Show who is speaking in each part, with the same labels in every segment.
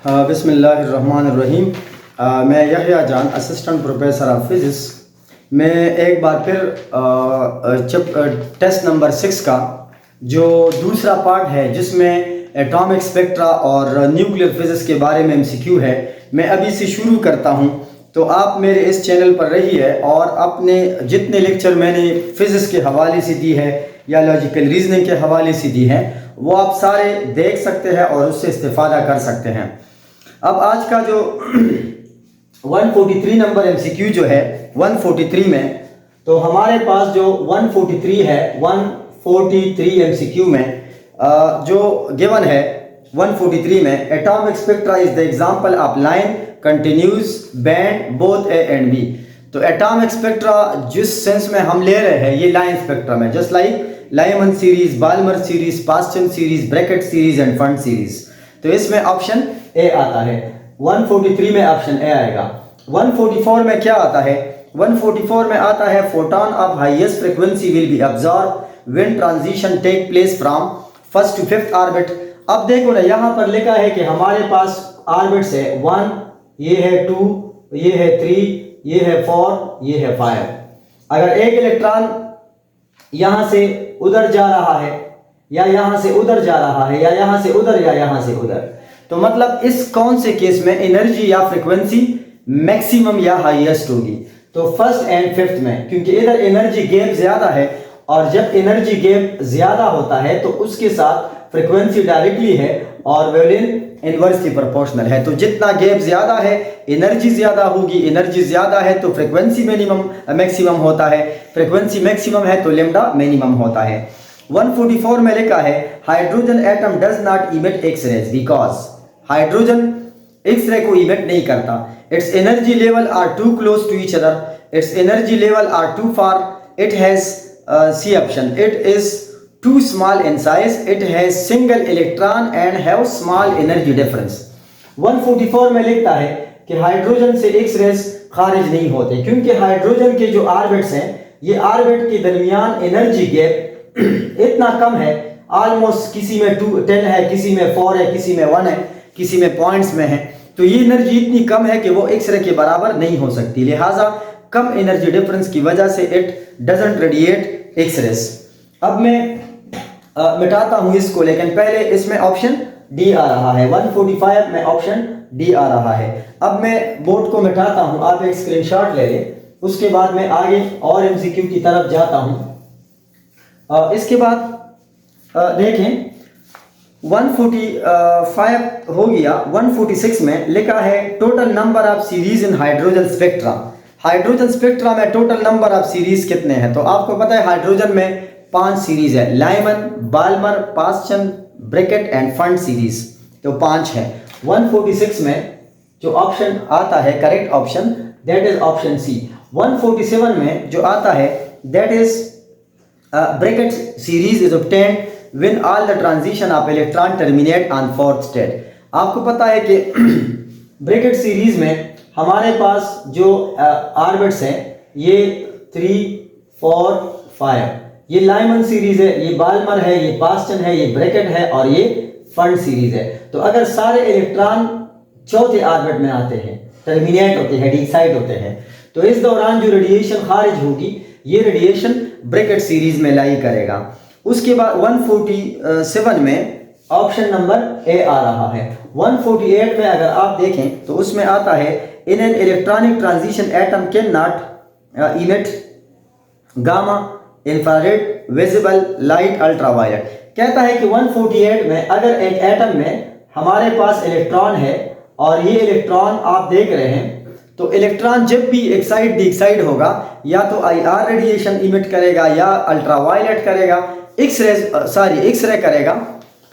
Speaker 1: बिस्मिल्लाहिर्रहमानिर्रहीम। मैं यहया जान, असिस्टेंट प्रोफेसर ऑफ फिज़िक्स। मैं एक बार फिर टेस्ट नंबर 6 का जो दूसरा पार्ट है जिसमें एटॉमिक स्पेक्ट्रा और न्यूक्लियर फिज़िक्स के बारे में एमसीक्यू है, मैं अभी से शुरू करता हूं। तो आप मेरे इस चैनल पर रहिए और अपने जितने लेक्चर मैंने फ़िज़िक्स के हवाले से दी है या लॉजिकल रीजनिंग के हवाले से दी है वो आप सारे देख सकते हैं और उससे इस्तेफ़ादा कर सकते हैं। अब आज का जो 143 नंबर एमसीक्यू जो है 143 में, तो हमारे पास जो 143 है 143 एमसीक्यू में जो गिवन है 143 में, atomic spectra is the example of line continuous band both A and B. तो एटॉमिक स्पेक्ट्रा जिस सेंस में हम ले रहे हैं ये लाइन स्पेक्ट्रम है, just like Lyman series, Balmer series, Paschen series, Brackett series and Pfund series. तो इसमें ऑप्शन ए आता है। 143 में ऑप्शन ए आएगा। 144 में क्या आता है? 144 में आता है photon of highest frequency will be absorb when transition take place from first to fifth orbit. अब देखो ना, यहाँ पर लिखा है कि हमारे पास ऑर्बिट्स है 1, ये है 2, ये है 3, ये है 4, ये है 5। अगर एक इलेक्ट्रॉन यहाँ से उधर जा रहा है या यहाँ से उधर जा रहा है या यहाँ से उधर या यहाँ से उधर, तो मतलब इस कौन से केस में एनर्जी या फ्रीक्वेंसी मैक्सिमम या हाईएस्ट होगी? तो फर्स्ट एंड फिफ्थ में, क्योंकि इधर एनर्जी गैप ज्यादा है और जब एनर्जी गैप ज्यादा होता है तो उसके साथ फ्रीक्वेंसी डायरेक्टली है और वेवलेंथ इनवर्सली प्रोपोर्शनल है। तो जितना गैप ज्यादा है एनर्जी ज्यादा होगी, एनर्जी ज्यादा है तो फ्रीक्वेंसी मैक्सिमम होता है, फ्रीक्वेंसी मैक्सिमम है तो लेम्डा मिनिमम होता है। 144 में लिखा है hydrogen atom does not emit X rays because hydrogen X ray को इमिट नहीं करता। Its energy level are too close to each other, its energy level are too far, it has C option, it is too small in size, it has single electron and have small energy difference. 144 में लिखता है कि hydrogen से x raise खारिज नहीं होते क्योंकि hydrogen के जो ऑर्बिट्स हैं ये ऑर्बिट के दरमियान एनर्जी गैप इतना कम है, ऑलमोस्ट किसी में 10 है, किसी में 4 है, किसी में 1 है, किसी में पॉइंट्स में है। तो ये एनर्जी इतनी कम है कि वो एक्स रे के बराबर नहीं हो सकती, लिहाजा कम एनर्जी डिफरेंस की वजह से it doesn't radiate X rays. अब मैं मिटाता हूं इसको, लेकिन पहले इसमें ऑप्शन डी आ रहा है। 145 में ऑप्शन डी आ रहा है। अब मैं बोर्ड को मिटाता हूं, आप एक स्क्रीनशॉट ले लें, उसके बाद मैं आगे और एमसीक्यू की तरफ जाता हूं। इसके बाद देखें 145 हो गया। 146 में लिखा है total number of series in hydrogen spectra. Hydrogen spectra में टोटल नंबर ऑफ सीरीज कितने हैं? तो आपको पता है हाइड्रोजन में 5 सीरीज है, Lyman, Balmer, Paschen, Brackett and Pfund series, तो 5 है। 146 में जो ऑप्शन आता है correct option that is option C. 147 में जो आता है that is bracket series is obtained when all the transition of electron terminate on fourth state। आपको पता है कि ब्रैकेट सीरीज में हमारे पास जो ऑर्बिट्स हैं ये 3, 4, 5, ये लाइमन सीरीज है, ये बाल्मर है, ये पास्चन है, ये ब्रैकेट है और ये फंड सीरीज है। तो अगर सारे इलेक्ट्रॉन चौथे ऑर्बिट में आते हैं, टर्मिनेट होते हैं, डिसाइड होते हैं, तो इस दौरान जो रेडिएशन खारिज होगी ये रेडिएशन ब्रैकेट सीरीज में लाई करेगा। उसके बाद 147 में ऑप्शन नंबर ए आ रहा है। 148 में अगर आप देखें तो उसमें आता है in an electronic transition atom can not emit gamma, infrared, visible light, ultraviolet. कहता है कि 148 में अगर एक एटम में हमारे पास इलेक्ट्रॉन है और ये इलेक्ट्रॉन आप देख रहे हैं, तो इलेक्ट्रॉन जब भी एक्साइड डिक्साइड होगा या तो आईआर रेडिएशन इमिट करेगा या अल्ट्रावायलेट करेगा, एक्स रे करेगा।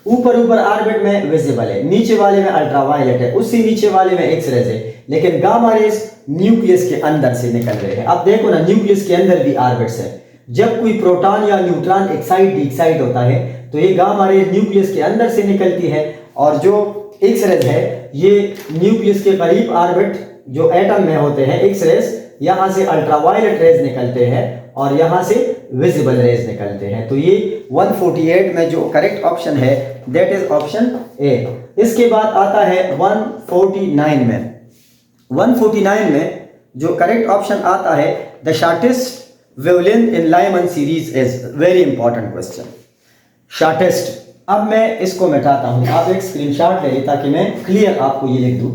Speaker 1: ऊपर ऑर्बिट में विजिबल है, नीचे वाले में अल्ट्रावायलेट है, उससे नीचे वाले में एक्स रेज है, लेकिन गामा रेज न्यूक्लियस के अंदर से निकल रहे हैं। अब देखो ना, न्यूक्लियस के अंदर भी ऑर्बिट्स है। जब कोई प्रोटॉन या न्यूट्रॉन एक्साइड डिक्साइड होता है तो ये गामा रेज न्यूक्लियस के अंदर से निकलती है और जो एक्स रेज है ये न्यूक्लियस के करीब ऑर्बिट जो एटम में होते हैं एक्स रेज, यहाँ से अल्ट्रावायलेट रेज निकलते हैं और यहाँ से विजिबल रेज निकलते हैं। तो ये 148 में जो करेक्ट ऑप्शन है दैट इज ऑप्शन ए। इसके बाद आता है 149 में। 149 में जो करेक्ट ऑप्शन आता है the shortest wavelength in Lyman series is, very important question, shortest. अब मैं इसको मिटाता हूं, आप एक स्क्रीनशॉट ले लें ताकि मैं क्लियर आपको ये लिख दूं।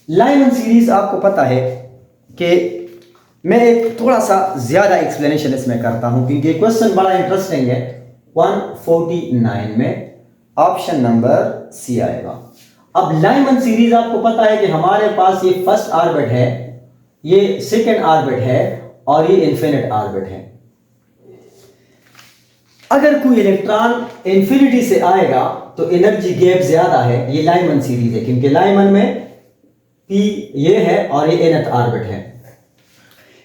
Speaker 1: लाइमन सीरीज आपको पता है कि मैं एक थोड़ा सा ज्यादा एक्सप्लेनेशन इसमें करता हूं क्योंकि क्वेश्चन बड़ा इंटरेस्टिंग है। 149 में ऑप्शन नंबर सी आएगा। अब लाइमन सीरीज आपको पता है कि हमारे पास ये फर्स्ट ऑर्बिट है, ये सेकेंड ऑर्बिट है और ये इन्फिनिट ऑर्बिट है। अगर कोई इलेक्ट्रॉन इंफिनिटी से आएगा तो एनर्जी गैप ज्यादा है, ये लाइमन सीरीज है क्योंकि लाइमन में पी ये है और ये nth ऑर्बिट है।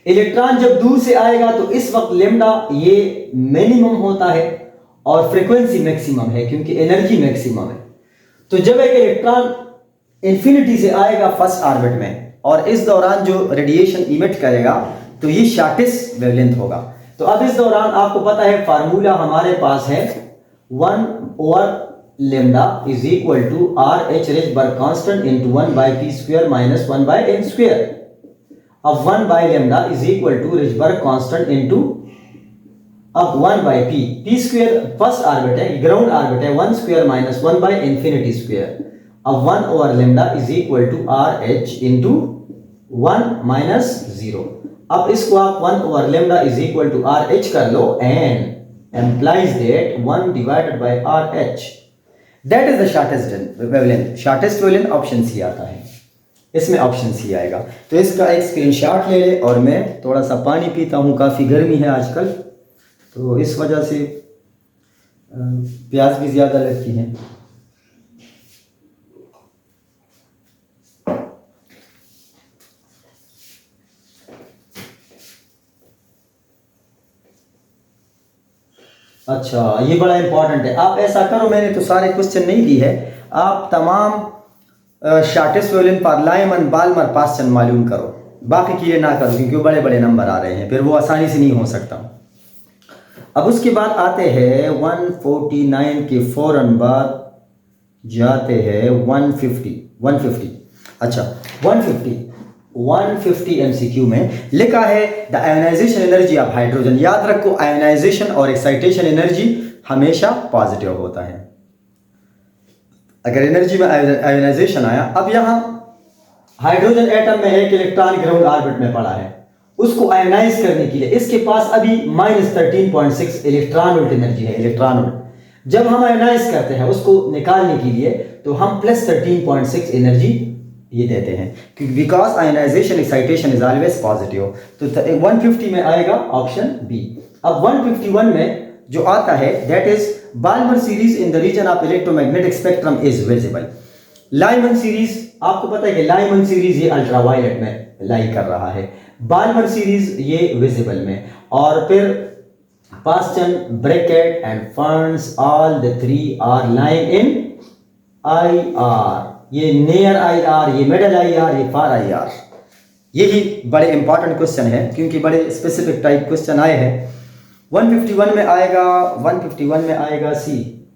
Speaker 1: इलेक्ट्रॉन जब दूर से आएगा तो इस वक्त लेम्डा ये मिनिमम होता है और फ्रीक्वेंसी मैक्सिमम है क्योंकि एनर्जी मैक्सिमम है। तो जब एक इलेक्ट्रॉन इंफिनिटी से आएगा फर्स्ट ऑर्बिट में और इस दौरान जो रेडिएशन इमिट करेगा तो ये शॉर्टेस्ट वेवलेंथ होगा। तो अब इस दौरान आपको पता है फार्मूला हमारे पास है 1/λ is equal to RH Rydberg constant into 1/p² minus 1/n²। अब 1/λ is equal to Rydberg constant into अब 1/p, p² फर्स्ट ऑर्बिट है, ग्राउंड ऑर्बिट है, 1² minus 1/∞²। अब 1/λ is equal to RH into 1 minus 0। अब इसको आप 1/λ is equal to RH कर लो and implies that 1 divided by RH that is the shortest wavelength। shortest wavelength option C आता है, इसमें ऑप्शन सी आएगा। तो इसका एक स्क्रीनशॉट ले ले और मैं थोड़ा सा पानी पीता हूँ, काफ़ी गर्मी है आजकल तो इस वजह से प्यास भी ज़्यादा लगती है। अच्छा ये बड़ा इंपॉर्टेंट है, आप ऐसा करो, मैंने तो सारे क्वेश्चन नहीं दी है, आप तमाम shortest wavelength for Lyman Balmer Paschen मालूम करो, बाकी चीज़ें ना करो क्योंकि वो बड़े बड़े नंबर आ रहे हैं, फिर वो आसानी से नहीं हो सकता। अब उसके बाद आते हैं 149 के फौरन बाद जाते हैं 150। अच्छा 150 MCQ में लिखा है the ionization energy of hydrogen. याद रखो आयोनाइजेशन और एक्साइटेशन एनर्जी हमेशा पॉजिटिव होता है। अगर एनर्जी में आयोनाइजेशन आया, अब यहां हाइड्रोजन एटम में एक इलेक्ट्रॉन ग्राउंड ऑर्बिट में पड़ा है, उसको आयोनाइज करने के लिए इसके पास अभी -13.6 इलेक्ट्रॉन वोल्ट एनर्जी है, इलेक्ट्रॉन वोल्ट। जब हम आयोनाइज करते हैं उसको निकालने के लिए तो हम +13.6 एनर्जी ये देते हैं क्योंकि because ionization excitation is always positive. तो 150 में आएगा ऑप्शन बी। अब 151 में जो आता है that is Balmer series in the region of electromagnetic spectrum is visible. Lyman series आपको पता है कि लाइमन सीरीज ये अल्ट्रावायलेट में लाई कर रहा है, बाल्मर सीरीज ये विजिबल में, और फिर Paschen, Brackett and Pfund all the three are lying in IR। ये नियर IR, ये मिडल IR, ये फार IR। यही बड़े इंपॉर्टेंट क्वेश्चन है क्योंकि बड़े स्पेसिफिक टाइप क्वेश्चन आए हैं। 151 में आएगा, 151 में आएगा सी।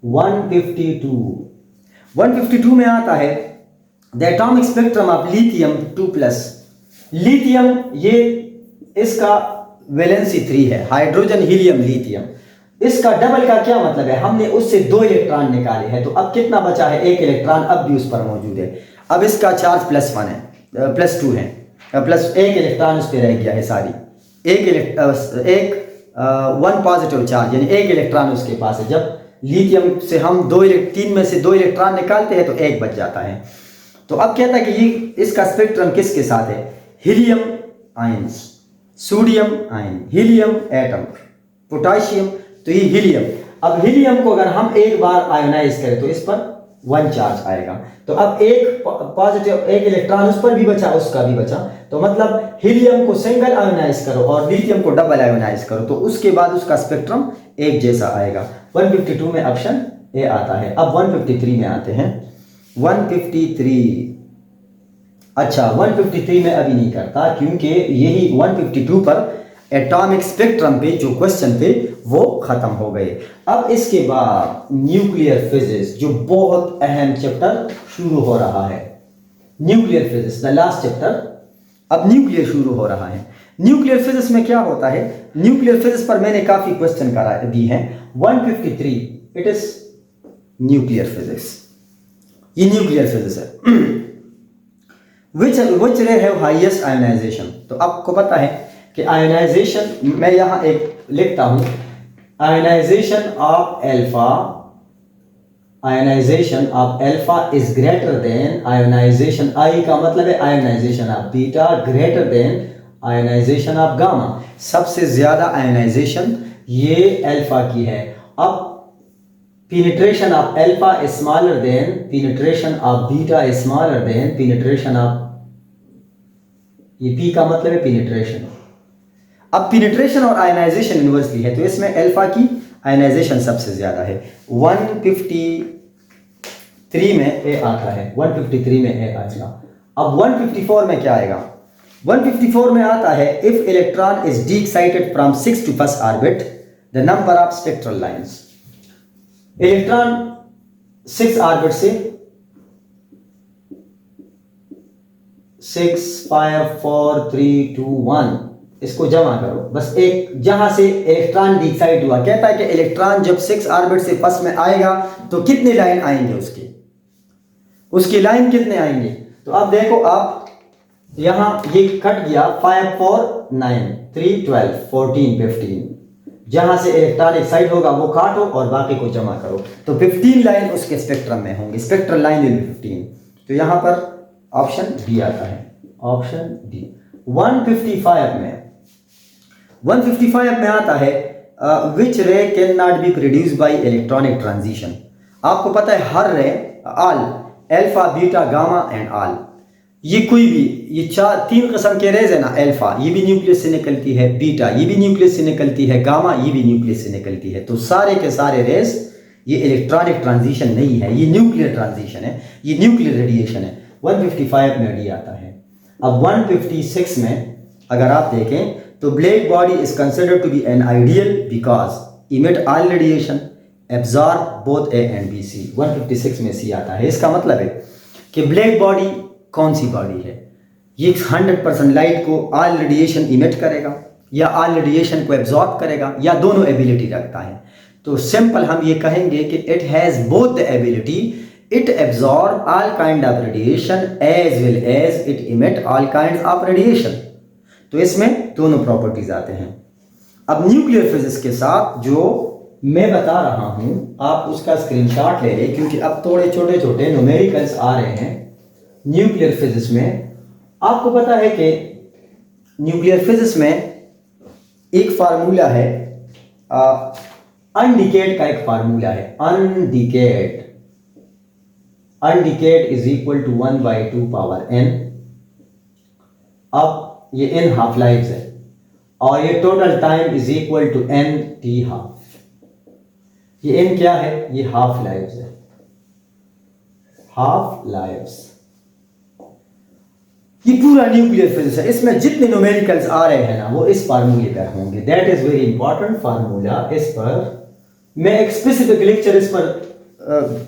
Speaker 1: 152 में आता है the atomic spectrum of lithium 2+। Lithium ये इसका वैलेंसी 3 है, हाइड्रोजन हीलियम लिथियम। इसका डबल का क्या मतलब है, हमने उससे 2 इलेक्ट्रॉन निकाले हैं तो अब कितना बचा है, 1 इलेक्ट्रॉन अब भी उस पर मौजूद है। अब इसका चार्ज +1 है, +2 है, +1 इलेक्ट्रॉन उस पर रह गया है, सारी एक 1 पॉजिटिव चार्ज यानी 1 इलेक्ट्रॉन उसके पास है। जब लिथियम से हम 3 में से 2 इलेक्ट्रॉन निकालते हैं तो 1 बच जाता है। तो अब कहता है कि ये इसका स्पेक्ट्रम किसके साथ है, helium ions, sodium ion, helium atom, potassium, तो ये हीलियम। अब हीलियम को अगर हम एक बार आयोनाइज करें तो इस पर 1 चार्ज आएगा, तो अब एक पॉजिटिव 1 इलेक्ट्रॉन उस पर भी बचा, उसका भी बचा, तो मतलब हीलियम को सिंगल आयोनाइज करो और लिथियम को डबल आयोनाइज करो तो उसके बाद उसका स्पेक्ट्रम एक जैसा आएगा। 152 में ऑप्शन ए आता है। अब 153 में आते हैं। 153 अच्छा 153 में अभी नहीं करता, क्योंकि यही 152 पर एटॉमिक स्पेक्ट्रम पे जो क्वेश्चन थे वो खत्म हो गए। अब इसके बाद न्यूक्लियर फिजिक्स, जो बहुत अहम चैप्टर शुरू हो रहा है, nuclear physics the last chapter. अब न्यूक्लियर शुरू हो रहा है। न्यूक्लियर फिजिक्स में क्या होता है, न्यूक्लियर फिजिक्स पर मैंने काफी क्वेश्चन करा दी हैं। 153 इट इज न्यूक्लियर फिजिक्स, ये न्यूक्लियर फिजिक्स है। which ray have highest ionization। तो आपको पता है कि आयोनाइजेशन, मैं यहां एक लिखता हूं, ionisation of alpha, ionisation of alpha is greater than ionisation, I का मतलब है ionisation of beta greater than ionisation of gamma. सबसे ज्यादा आयोनाइजेशन ये एल्फा की है। अब penetration of alpha is smaller than penetration of beta is smaller than penetration of, ये P का मतलब है penetration। अब penetration और ionization इनवर्सली है, तो इसमें अल्फा की ionization सबसे ज्यादा है। 153 में A आता है, 153 में A आएगा। अब 154 में क्या आएगा, 154 में आता है if electron is de-excited from 6 to first orbit the number of spectral lines। Electron 6 orbit से 6 5 4 3 2 1 इसको जमा करो, बस एक जहां से इलेक्ट्रॉन डिसाइड हुआ, कहता है कि इलेक्ट्रॉन जब 6 ऑर्बिट से फर्स्ट में आएगा तो कितने लाइन आएंगे, उसकी लाइन कितने आएंगे। तो अब देखो, आप यहां ये कट गया 5 4 9 3 12 14 15, जहां से इलेक्ट्रॉन एक्साइट होगा वो काटो और बाकी को जमा करो, तो 15 लाइन उसके स्पेक्ट्रम में होंगे, स्पेक्ट्रल लाइन विल बी 15। तो यहां पर ऑप्शन डी आता है, ऑप्शन डी। 155 में आता है विच रे can not be produce by electronic transition. आपको पता है हर रे, all alpha beta gamma and all, ये कोई भी, ये 3 किस्म के रेज है ना, अल्फा ये भी न्यूक्लियस से निकलती है, बीटा ये भी न्यूक्लियस से निकलती है, गामा ये भी न्यूक्लियस से निकलती है। तो सारे के सारे रेज ये इलेक्ट्रॉनिक ट्रांजिशन नहीं है, ये न्यूक्लियर ट्रांजिशन है, ये न्यूक्लियर रेडिएशन है। 155 में डी आता है। अब 156 में अगर आप देखें तो black body is considered to be an ideal because emit all radiation absorb both A and B C. 156 में सी आता है। इसका मतलब है कि ब्लैक बॉडी कौन सी बॉडी है, ये 100% लाइट को ऑल रेडिएशन इमिट करेगा या ऑल रेडिएशन को एब्जॉर्ब करेगा, या दोनों एबिलिटी रखता है। तो सिंपल हम ये कहेंगे कि it has both the ability, it absorb all kind of radiation as well as it emit all kind of radiation. तो इसमें दोनों प्रॉपर्टीज आते हैं। अब न्यूक्लियर फिजिक्स के साथ जो मैं बता रहा हूं, आप उसका स्क्रीनशॉट ले लें, क्योंकि अब थोड़े छोटे छोटे न्यूमेरिकल्स आ रहे हैं न्यूक्लियर फिजिक्स में। आपको पता है कि न्यूक्लियर फिजिक्स में एक फार्मूला है, अनडिकेड का एक फार्मूला है, undecayed is equal to 1/2 power n। अब ये n हाफ लाइफ है और ये total time is equal to n t half. ये n क्या है, ये हाफ लाइफ है, हाफ लाइफ। ये पूरा न्यूक्लियर फिजिक्स है। इसमें जितने न्यूमेरिकल्स आ रहे हैं ना वो इस फार्मूले पर होंगे। That is very important formula. इस पर मैं एक स्पेसिफिक लेक्चर इस पर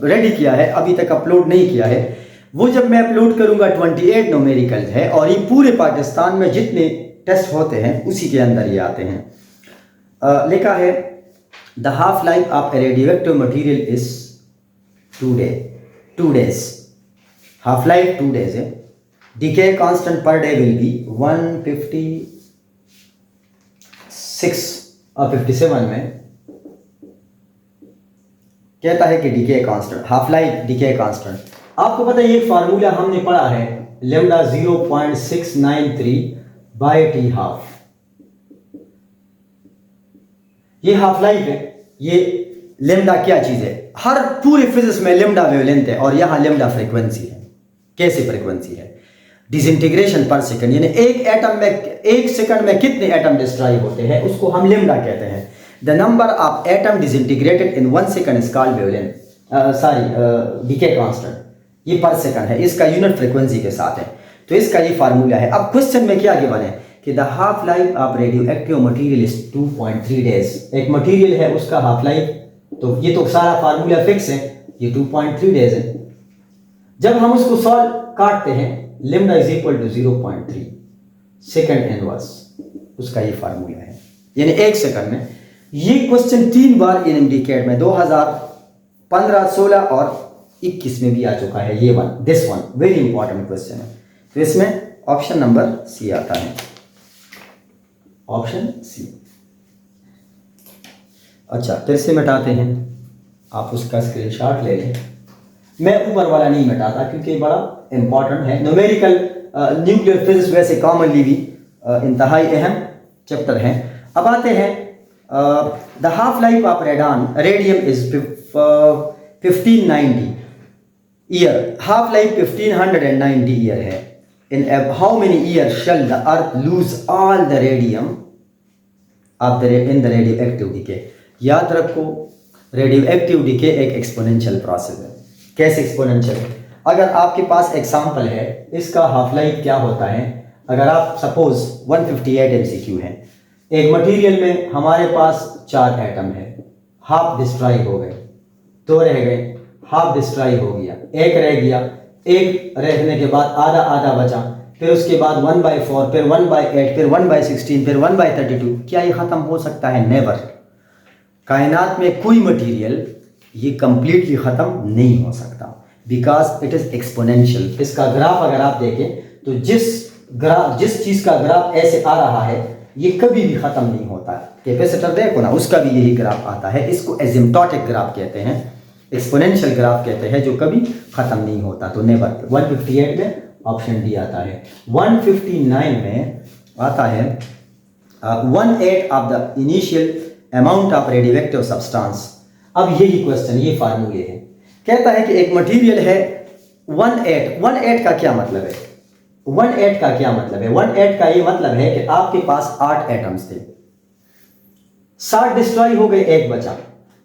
Speaker 1: रेडी किया है, अभी तक अपलोड नहीं किया है। वो जब मैं अपलोड करूंगा 28 न्यूमेरिकल्स है और ये पूरे पाकिस्तान में जितने टेस्ट होते हैं उसी के अंदर ये आते हैं। लिखा है the half life of A radioactive material is 2 days। Half life 2 days है। decay constant per day will be 156 और 57 में कहता है कि decay constant, half life decay constant। आपको पता है ये फार्मूला हमने पढ़ा है, लेमडा 0.693 बाय टी हाफ। ये हाफ लाइफ है। ये लेमडा क्या चीज है, हर पूरे फिजिक्स में लेमडा वेवलेंथ है और यहां लेमडा फ्रीक्वेंसी है। कैसे फ्रीक्वेंसी है, डिसइंटीग्रेशन पर सेकंड, यानी एक एटम में 1 सेकंड में कितने एटम डिस्ट्रॉय होते हैं उसको हम लेमडा कहते हैं। The number of atom disintegrated in 1 second is called wavelength, decay constant. ये पर सेकंड है, इसका यूनिट फ्रीक्वेंसी के साथ है। तो इसका ये फार्मूला है। अब क्वेश्चन में क्या गिवन है कि the half life of radio active material is 2.3 days. एक मटीरियल है उसका हाफ लाइफ, तो ये तो सारा फार्मूला फिक्स है, ये 2.3 डेज है। जब हम उसको सॉल्व काटते हैं, lambda is equal to 0.3 second inverse, उसका ये फार्मूला है, यानी 1 सेकंड में। ये क्वेश्चन 3 बार एनएमडी कैट में 2015, 16 और 21 में भी आ चुका है। ये one, this one very important question है। तो इसमें ऑप्शन नंबर सी आता है, ऑप्शन सी। अच्छा, फिर से मिटाते हैं, आप उसका स्क्रीनशॉट ले लें। मैं ऊपर वाला नहीं मिटाता क्योंकि बड़ा इंपॉर्टेंट है। न्यूमेरिकल न्यूक्लियर फिजिक्स वैसे कॉमनली भी इंतहाई अहम चैप्टर है। अब आते हैं the half life of radium is 1590 year. Half life 1590 year है। In how many year shall the earth lose all the radium of in the radioactive decay. याद रखो, रेडियो एक्टिव डीके एक exponential process है। कैसे exponential? अगर आपके पास example है, इसका हाफ लाइफ क्या होता है, अगर आप सपोज 158 MCQ है, एक मटेरियल में हमारे पास 4 एटम है, हाफ डिस्ट्रॉय हो गए, 2 रह गए, हाफ डिस्ट्रॉय हो गया, 1 रह गया, 1 रहने के बाद आधा आधा बचा, फिर उसके बाद 1/4, फिर 1/8, फिर 1/16, फिर 1/32। क्या ये ख़त्म हो सकता है? नेवर। कायनात में कोई मटेरियल ये कंप्लीटली ख़त्म नहीं हो सकता, बिकॉज इट इज़ एक्सपोनेंशियल। इसका ग्राफ अगर आप देखें तो जिस चीज़ का ग्राफ ऐसे आ रहा है, ये कभी भी ख़त्म नहीं होता। कैपेसिटर देखो ना, उसका भी यही ग्राफ आता है। इसको एसिम्प्टोटिक ग्राफ कहते हैं, एक्सपोनेंशियल ग्राफ कहते हैं, जो कभी ख़त्म नहीं होता। तो नेवर। 158 में ऑप्शन डी आता है। 159 में आता है 1/8 of the initial amount of radioactive substance. अब यही क्वेश्चन, ये फार्मूले है। कहता है कि एक मटेरियल है 1/8 का क्या मतलब है? 1/8 का क्या मतलब है? 1/8 का ये मतलब है कि आपके पास 8 एटम्स थे, 7 डिस्ट्रॉय हो गए, 1 बचा।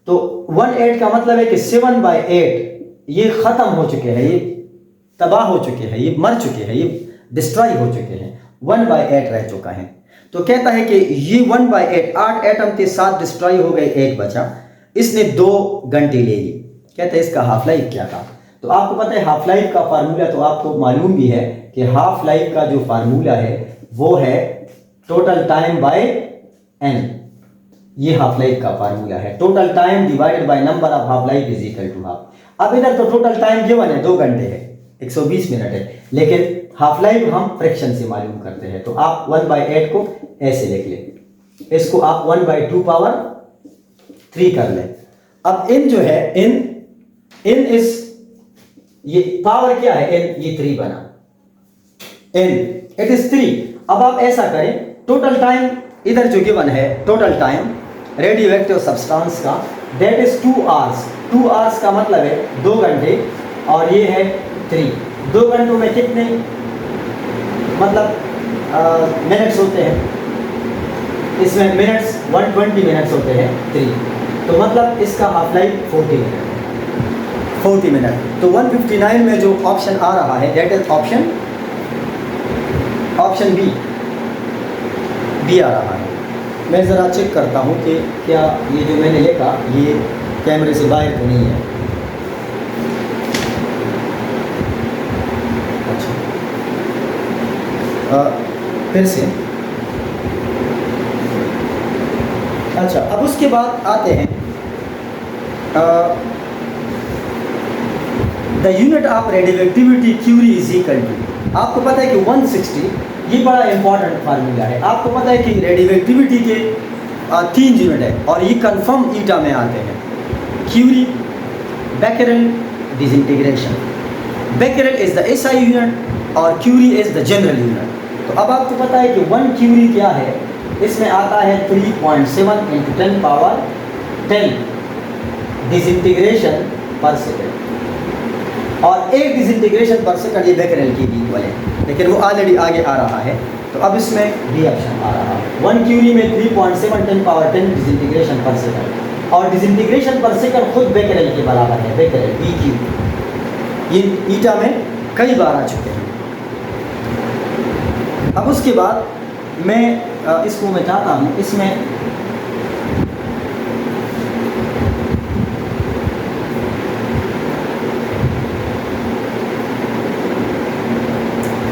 Speaker 1: तो 1/8 का मतलब है कि 7/8 ये खत्म हो चुके हैं, ये तबाह हो चुके हैं, ये मर चुके हैं, ये डिस्ट्रॉय हो चुके हैं, 1/8 रह चुका है। तो कहता है कि ये 1/8, 8 एटम थे, 7 डिस्ट्रॉय हो गए, 1 बचा, इसने 2 घंटे ले ली। कहते हैं इसका हाफ लाइफ क्या था? तो आपको पता है हाफ लाइफ का फार्मूला तो आपको मालूम भी है कि हाफ लाइफ का जो फार्मूला है वो है टोटल टाइम बाय एन। ये हाफ लाइफ का फार्मूला है, total time divided by number of half life is equal to half. अब इधर तो टोटल टाइम गिवन है 2 घंटे है, 120 मिनट है, लेकिन हाफ लाइफ हम फ्रैक्शन से मालूम करते हैं। तो आप 1/8 को ऐसे लिख लें, इसको आप 1/2 पावर 3 कर लें। अब इन जो है इन इस ये पावर क्या है? n, ये 3 बना, n इट इज 3। अब आप ऐसा करें, टोटल टाइम इधर जो गिवन है, टोटल टाइम रेडियोएक्टिव सब्सटेंस का, दैट इज 2 आवर्स। 2 आवर्स का मतलब है 2 घंटे, और ये है 3। 2 घंटों में कितने मतलब मिनट्स होते हैं? इसमें मिनट्स 120 मिनट्स होते हैं 3, तो मतलब इसका हाफ लाइफ 40 मिनट, 40 मिनट। तो 159 में जो ऑप्शन आ रहा है दैट इज ऑप्शन बी आ रहा है। मैं ज़रा चेक करता हूँ कि क्या ये जो मैंने लिखा ये कैमरे से बाहर तो नहीं है। अच्छा, फिर से अच्छा, अब उसके बाद आते हैं the unit of radioactivity curie is equal to. आपको पता है कि 160, ये बड़ा इंपॉर्टेंट फार्मूला है। आपको पता है कि रेडियोएक्टिविटी के 3 यूनिट है और ये कंफर्म ईटा में आते हैं, curie, becquerel, disintegration. Becquerel is the SI unit और curie is the general unit. तो अब आपको पता है कि 1 क्यूरी क्या है? इसमें आता है 3.7 × 10 पावर 10 डिसइंटीग्रेशन पर सेकेंड, और 1 डिसइंटीग्रेशन पर सेकेंड ये बेकेरेल की भी इक्वल है, लेकिन वो ऑलरेडी आगे आ रहा है। तो अब इसमें बी ऑप्शन आ रहा है। 1 क्यूरी में 3.7 10 पावर 10 डिसइंटीग्रेशन पर सेकेंड, और डिसइंटीग्रेशन पर सेकेंड खुद बेकेरेल के बराबर है, बेकेरेल BQ। ये ईटा में कई बार आ चुके हैं। अब उसके बाद मैं इसको मैं चाहता हूँ इसमें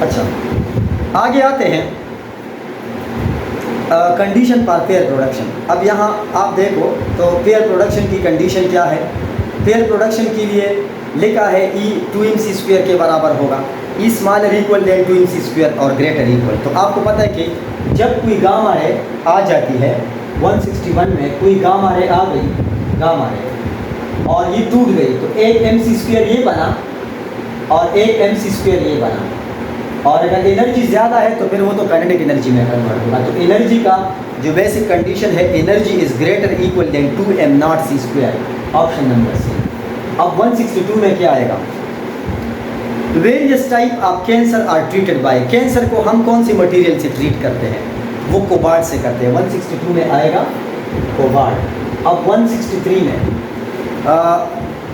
Speaker 1: अच्छा आगे आते हैं कंडीशन फॉर पेयर प्रोडक्शन। अब यहाँ आप देखो तो पेयर प्रोडक्शन की कंडीशन क्या है। पेयर प्रोडक्शन के लिए लिखा है E 2mc² के बराबर होगा, E smaller equal then 2mc² और ग्रेटर इक्वल। तो आपको पता है कि जब कोई गामा रे आ जाती है 161 में, कोई गामा रे आ गई, गामा रे और ये टूट गई, तो एक mc² ये बना और एक mc² ये बना, और अगर एनर्जी ज़्यादा है तो फिर वो तो काइनेटिक एनर्जी में कन्वर्ट होगा। तो एनर्जी का जो बेसिक कंडीशन है, energy is greater equal than 2m0c², option number C. अब 162 में क्या आएगा, various type of cancer are treated by, cancer को हम कौन सी मटेरियल से ट्रीट करते हैं, वो कोबाल्ट से करते हैं। 162 में आएगा कोबाल्ट। अब 163 में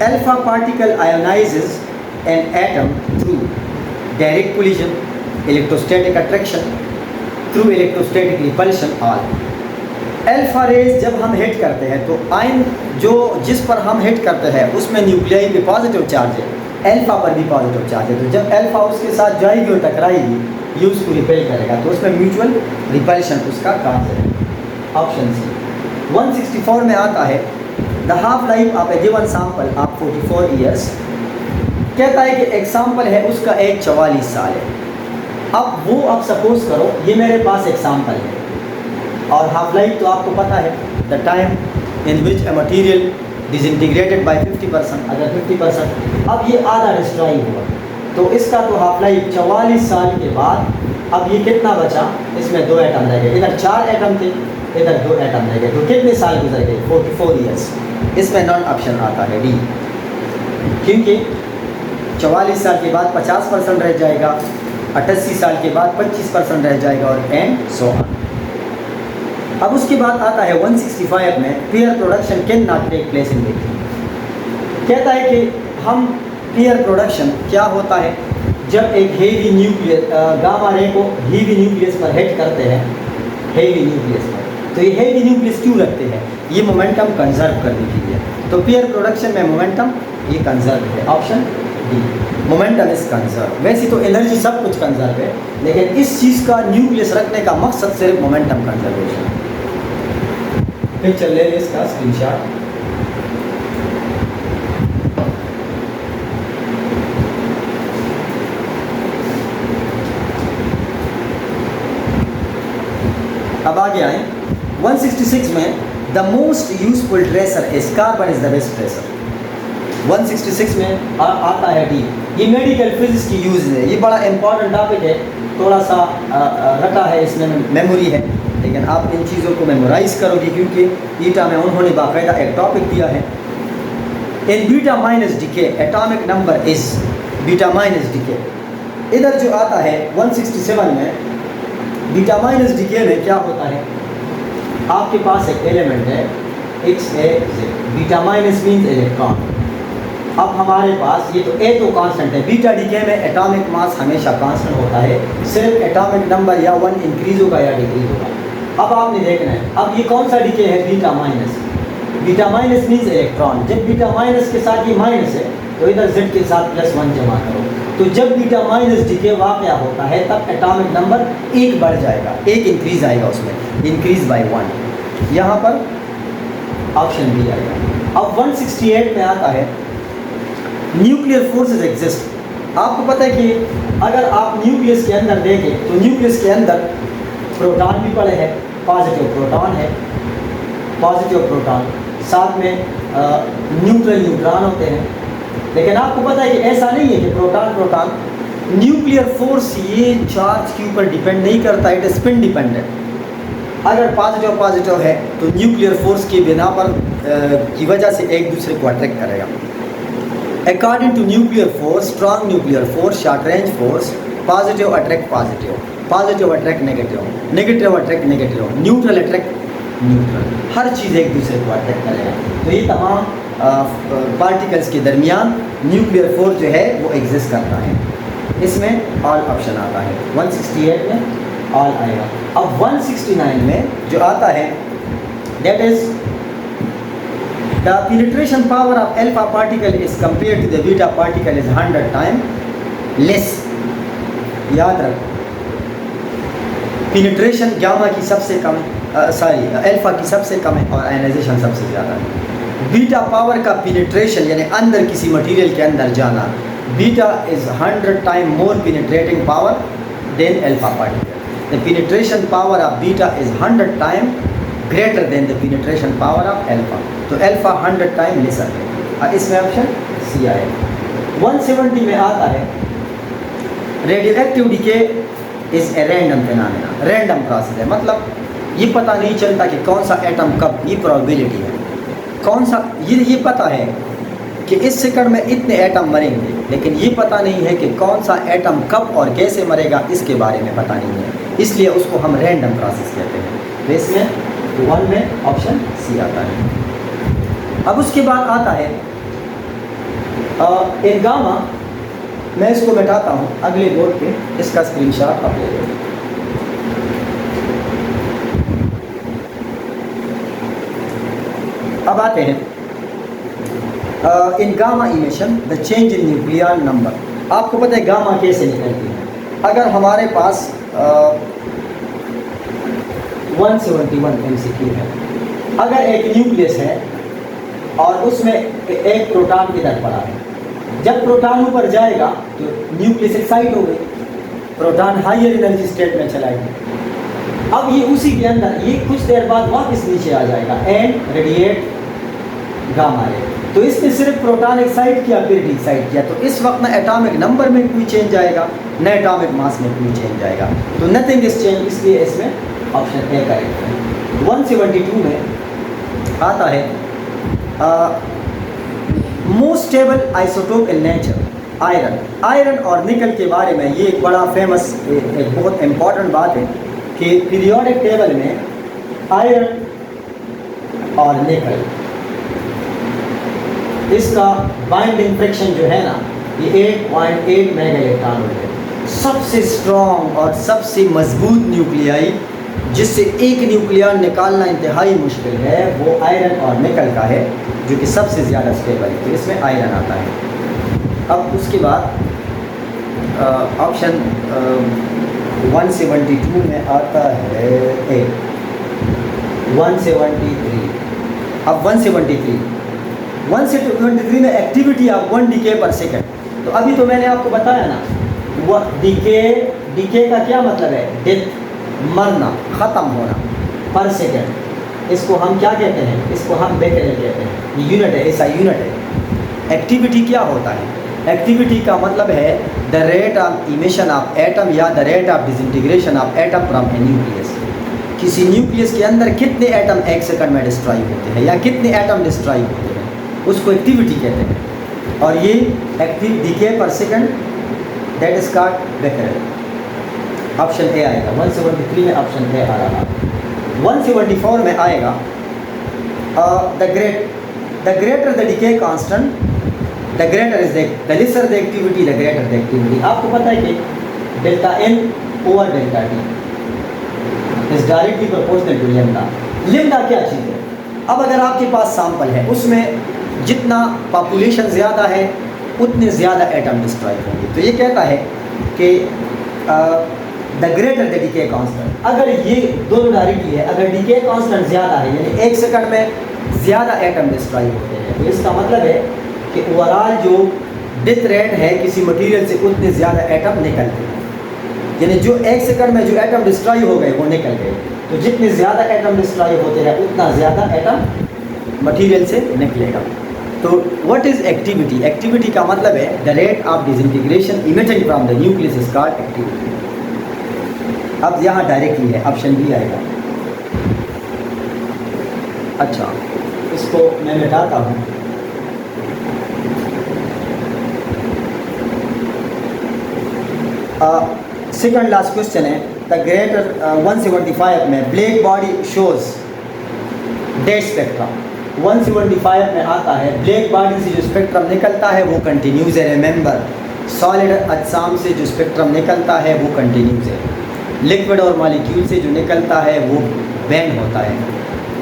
Speaker 1: alpha particle ionises an atom through direct collision, electrostatic attraction, through electrostatic repulsion all. Alpha rays जब हम हिट करते हैं तो आयन जो जिस पर हम हिट करते हैं उसमें न्यूक्लियाई पे पॉजिटिव चार्ज है, अल्फा पर भी पॉजिटिव चार्ज है। तो जब अल्फा उसके साथ जाएगी और टकराएगी, ये उसको रिपेल करेगा, तो उसमें म्यूचुअल रिपल्शन उसका काम है, ऑप्शन सी। 164 में आता है the half life of A given sample of 44 years, कहता है कि एग्जाम्पल है उसका एज 44 साल है। अब वो आप सपोज करो ये मेरे पास एग्जाम्पल है, और हाफ लाइफ तो आपको पता है the time in which a material disintegrated by 50%, अगर 50%, अब ये आधा डिस्ट्रॉय हुआ, तो इसका तो हाफ लाइफ 44 साल के बाद अब ये कितना बचा, इसमें 2 एटम रह गए, इधर 4 एटम थे, इधर 2 एटम रह गए, तो कितने साल गुजर गए, 44 ईयर्स। इसमें नॉन ऑप्शन आता है डी, क्योंकि 44 साल के बाद 50% रह जाएगा, 88 साल के बाद 25% रह जाएगा, और एंड सो ऑन। अब उसके बाद आता है 165 में pair production can not take place in between, कहता है कि हम पेयर प्रोडक्शन क्या होता है जब एक हेवी न्यूक्लियस गामा रे को हेवी न्यूक्लियस पर हिट करते हैं, हेवी न्यूक्लियस पर, तो ये हेवी न्यूक्लियस क्यों रखते हैं, ये मोमेंटम कंजर्व करने के लिए। तो पेयर प्रोडक्शन में मोमेंटम ये कंजर्व है, option D, momentum is conserve. वैसे तो एनर्जी सब कुछ कंजर्व है, लेकिन इस चीज़ का न्यूक्लियस रखने का मकसद सिर्फ मोमेंटम कंजर्वेशन। पिक्चर ले लें इसका स्क्रीनशॉट। अब आगे आए 166 में the most useful tracer is carbon is the best tracer. 166 में आता है डी, ये मेडिकल फिजिक्स की यूज़ है, ये बड़ा इंपॉर्टेंट टॉपिक है, थोड़ा सा रटा है इसमें, मेमोरी है, लेकिन आप इन चीज़ों को मेमोराइज करोगे क्योंकि ईटा में उन्होंने बाकायदा एक टॉपिक दिया है। In beta minus decay atomic number is beta minus decay. इधर जो आता है 167 में बीटा माइनस डीके में क्या होता है, आपके पास एक एलिमेंट है X A Z, beta minus means electron. अब हमारे पास ये तो ए तो कांस्टेंट है, बीटा डीके में एटॉमिक मास हमेशा कांस्टेंट होता है, सिर्फ एटॉमिक नंबर या 1 इंक्रीज होगा या डिक्रीज होगा। अब आपने देखना है, अब ये कौन सा डीके है, beta minus. Beta minus means electron, जब बीटा माइनस के साथ ये माइनस है तो इधर जेड के साथ +1 जमा करो, तो जब बीटा माइनस डीके वाक़या होता है तब एटॉमिक नंबर 1 बढ़ जाएगा, 1 इंक्रीज आएगा उसमें, इंक्रीज बाय 1, यहाँ पर ऑप्शन बी आएगा। अब 168 में आता है न्यूक्लियर फोर्सेस एग्जिस्ट। आपको पता है कि अगर आप न्यूक्लियस के अंदर देखें तो न्यूक्लियस के अंदर प्रोटॉन भी पड़े हैं, पॉजिटिव प्रोटॉन है, पॉजिटिव प्रोटॉन, साथ में न्यूट्रल न्यूट्रॉन होते हैं। लेकिन आपको पता है कि ऐसा नहीं है कि प्रोटॉन प्रोटॉन, न्यूक्लियर फोर्स ये चार्ज के ऊपर डिपेंड नहीं करता, इट इज स्पिन डिपेंडेंट। अगर पॉजिटिव पॉजिटिव है तो न्यूक्लियर फोर्स की बिना पर की वजह से एक दूसरे को अट्रैक्ट करेगा। According to nuclear force, strong nuclear force, short range force, positive attract positive, positive attract negative, negative attract negative, neutral attract neutral, हर चीज़ एक दूसरे को अट्रैक्ट करेगा। तो ये तमाम पार्टिकल्स के दरमियान न्यूक्लियर फोर्स जो है वो एग्जिस्ट करता है। इसमें ऑल ऑप्शन आता है 168 में ऑल आएगा। अब 169 में जो आता है that is the penetration power of alpha particle is compared to the beta particle is 100 time less. याद रखो penetration गामा की सबसे कम अल्फा की सबसे कम है और आयनाइजेशन सबसे ज़्यादा है। बीटा पावर का penetration यानी अंदर किसी मटेरियल के अंदर जाना, beta is 100 time more penetrating power than alpha particle। The penetration power of beta is 100 time greater than the penetration power of alpha। तो alpha 100 टाइम लेसर है। इसमें ऑप्शन सी आएगा। 170 में आता है radioactive decay is a random phenomena, random process है, मतलब ये पता नहीं चलता कि कौन सा एटम कब, ये प्रोबेबिलिटी है, कौन सा ये पता है कि इस सेकंड में इतने एटम मरेंगे, लेकिन ये पता नहीं है कि कौन सा एटम कब और कैसे मरेगा, इसके बारे में पता नहीं है, इसलिए उसको हम रैंडम प्रोसेस कहते हैं। तो इसमें 1 में ऑप्शन सी आता है। अब उसके बाद आता है इन गामा, मैं इसको बैठाता हूँ अगले बोर्ड पे, इसका स्क्रीनशॉट आप ले लो। अब आते हैं in gamma emission the change in nuclear number. आपको पता है गामा कैसे निकलती है। अगर हमारे पास 171 MCQ है, अगर एक न्यूक्लियस है और उसमें एक प्रोटॉन इधर पड़ा है, जब प्रोटॉन ऊपर जाएगा तो न्यूक्लियस एक्साइट हो गई, प्रोटॉन हायर एनर्जी स्टेट में चला गया। अब ये उसी के अंदर ये कुछ देर बाद वापस नीचे आ जाएगा एंड रेडिएट गामा रे। तो इसने सिर्फ प्रोटॉन एक्साइट किया फिर डिसाइड किया, तो इस वक्त ना एटॉमिक नंबर में कोई चेंज आएगा न एटॉमिक मास में कोई चेंज आएगा, तो नथिंग इज चेंज, इसलिए इसमें ऑप्शन ए करेक्ट है। 172 में आता है most stable isotope in nature iron. Iron और निकल के बारे में ये एक बड़ा फेमस एक बहुत इम्पॉर्टेंट बात है कि पीरियोडिक टेबल में आयरन और निकल इसका बाइंडिंग फ्रिक्शन जो है ना ये 8.8 मेगा इलेक्ट्रॉन वोल्ट है। सबसे स्ट्रॉन्ग और सबसे मजबूत न्यूक्लियाई जिससे एक न्यूक्लियर निकालना इंतहाई मुश्किल है वो आयरन और निकल का है, जो कि सबसे ज़्यादा स्टेबल है, तो इसमें आयरन आता है। अब उसके बाद ऑप्शन 172 में आता है 173। अब 173 में activity of 1 DK per second. तो अभी तो मैंने आपको बताया ना, वो डीके का क्या मतलब है, डेथ, मरना, ख़त्म होना पर सेकंड। इसको हम क्या कहते हैं, इसको हम बेकेरेल कहते हैं, ये यूनिट है, ऐसा यूनिट है। एक्टिविटी क्या होता है, एक्टिविटी का मतलब है the rate of emission of atom या the rate of disintegration of atom from a nucleus. किसी न्यूक्लियस के अंदर कितने एटम एक सेकंड में डिस्ट्रॉय होते हैं या कितने एटम डिस्ट्रॉय होते हैं, उसको एक्टिविटी कहते हैं। और ये active decay per second that is called becquerel. Option A आएगा। 173 में ऑप्शन ए आ रहा। 174 में आएगा the greater the decay constant the greater is the lesser the activity the greater the activity. आपको पता है कि delta N over delta T is directly proportional to lambda. Lambda क्या चीज़ है, अब अगर आपके पास सैंपल है उसमें जितना पॉपुलेशन ज़्यादा है उतने ज़्यादा एटम डिस्ट्रॉय होंगे, तो ये कहता है कि the greater the decay constant. अगर ये दोनों डायरेक्टली है, अगर डीके कांस्टेंट ज़्यादा है यानी एक सेकंड में ज़्यादा एटम डिस्ट्रॉय होते हैं, तो इसका मतलब है कि ओवरऑल जो डेथ रेट है किसी मटेरियल से उतने ज़्यादा एटम निकलते हैं, यानी जो एक सेकंड में जो एटम डिस्ट्रॉय हो गए वो निकल गए। तो जितने ज़्यादा एटम डिस्ट्रॉय होते हैं उतना ज़्यादा एटम मटेरियल से निकलेगा। तो व्हाट इज़ एक्टिविटी, एक्टिविटी का मतलब है the rate of disintegration emitting from the nucleus is called activity. अब यहाँ डायरेक्टली है, ऑप्शन बी आएगा। अच्छा, इसको मैं मिटाता हूँ। सेकंड लास्ट क्वेश्चन है द ग्रेटर 175 में black body shows dead spectrum. 175 में आता है ब्लैक बॉडी से जो स्पेक्ट्रम निकलता है वो कंटिन्यूज है। रिमेंबर, सॉलिड अजसाम से जो स्पेक्ट्रम निकलता है वो कंटिन्यूज है। लिक्विड और मॉलिक्यूल से जो निकलता है वो बैंड होता है,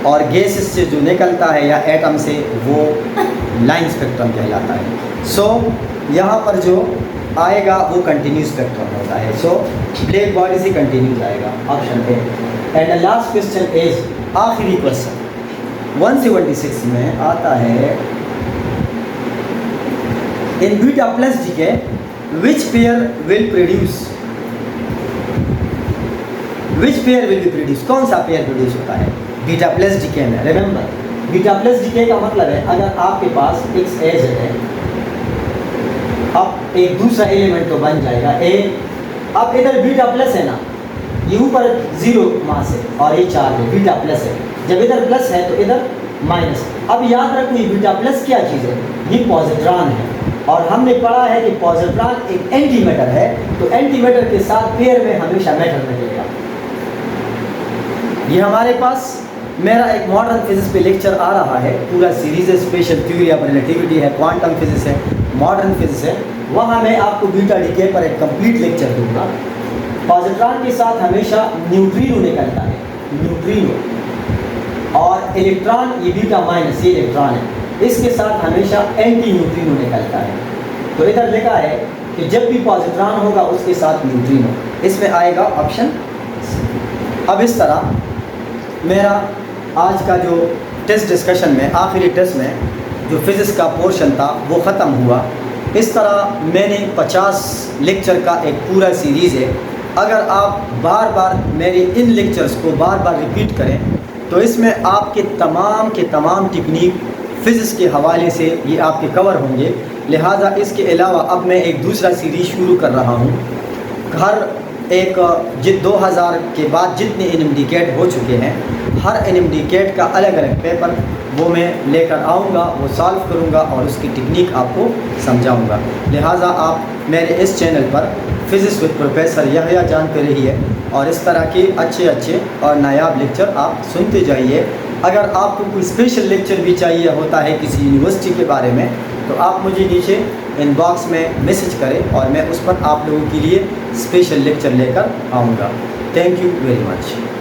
Speaker 1: और गैसेस से जो निकलता है या एटम से वो लाइन स्पेक्ट्रम कहलाता है। सो यहाँ पर जो आएगा वो कंटिन्यूस स्पेक्ट्रम होता है। सो ब्लैक बॉडी से कंटिन्यूस आएगा, option A. And the last question is, आखिरी क्वेश्चन 176 में आता है, in beta plus decay which pair will produce, which pair will be produce, कौन सा पेयर प्रोड्यूस होता है बीटा प्लस डीके में। रिमेंबर, बीटा प्लस डीके का मतलब है अगर आपके पास एक्स एज है, अब एक दूसरा एलिमेंट तो बन जाएगा ए, अब इधर बीटा प्लस है ना, ये ऊपर 0 मास है और ये चार्ज है, बीटा प्लस है, जब इधर प्लस है तो इधर माइनस। अब याद रखो ये बीटा प्लस क्या चीज़ है, ये पॉजिट्रॉन है, और हमने पढ़ा है कि पॉजिट्रॉन एक एंटी मैटर है, तो एंटी मैटर के साथ पेयर में हमेशा मैटर निकलेगा। ये हमारे पास मेरा एक मॉडर्न फिजिक्स पे लेक्चर आ रहा है, पूरा सीरीज है, स्पेशल थ्योरी ऑफ रिलेटिविटी है, क्वांटम फिजिक्स है, मॉडर्न फिजिक्स है, वहाँ मैं आपको बीटा डीके पर एक कंप्लीट लेक्चर दूंगा। पॉजिट्रॉन के साथ हमेशा न्यूट्रिनो निकलता है, न्यूट्रिनो, और इलेक्ट्रॉन, ये बीटा माइनस, ये इलेक्ट्रॉन है, इसके साथ हमेशा एंटी न्यूट्रिनो निकलता है। तो इधर लिखा है कि जब भी पॉजिट्रॉन होगा उसके साथ न्यूट्रिनो, इसमें आएगा ऑप्शन। अब इस तरह मेरा आज का जो टेस्ट डिस्कशन में, आखिरी टेस्ट में जो फिज़िक्स का पोर्शन था वो ख़त्म हुआ। इस तरह मैंने 50 लेक्चर का एक पूरा सीरीज़ है। अगर आप बार बार मेरे इन लेक्चर्स को बार बार रिपीट करें तो इसमें आपके तमाम टेक्निक फ़िज़िक्स के हवाले से ये आपके कवर होंगे। लिहाजा इसके अलावा अब मैं एक दूसरा सीरीज़ शुरू कर रहा हूँ। हर एक 2000 के बाद जितने NMDCAT हो चुके हैं, हर NMDCAT का अलग अलग पेपर वो मैं लेकर आऊँगा, वो सॉल्व करूँगा और उसकी टेक्निक आपको समझाऊँगा। लिहाजा आप मेरे इस चैनल पर फिज़िक्स विद प्रोफेसर यहया जानते रहिए और इस तरह के अच्छे और नायाब लेक्चर आप सुनते जाइए। अगर आपको कोई स्पेशल लेक्चर भी चाहिए होता है किसी यूनिवर्सिटी के बारे में तो आप मुझे नीचे इनबॉक्स में मैसेज करें और मैं उस पर आप लोगों के लिए स्पेशल लेक्चर लेकर आऊँगा। Thank you very much.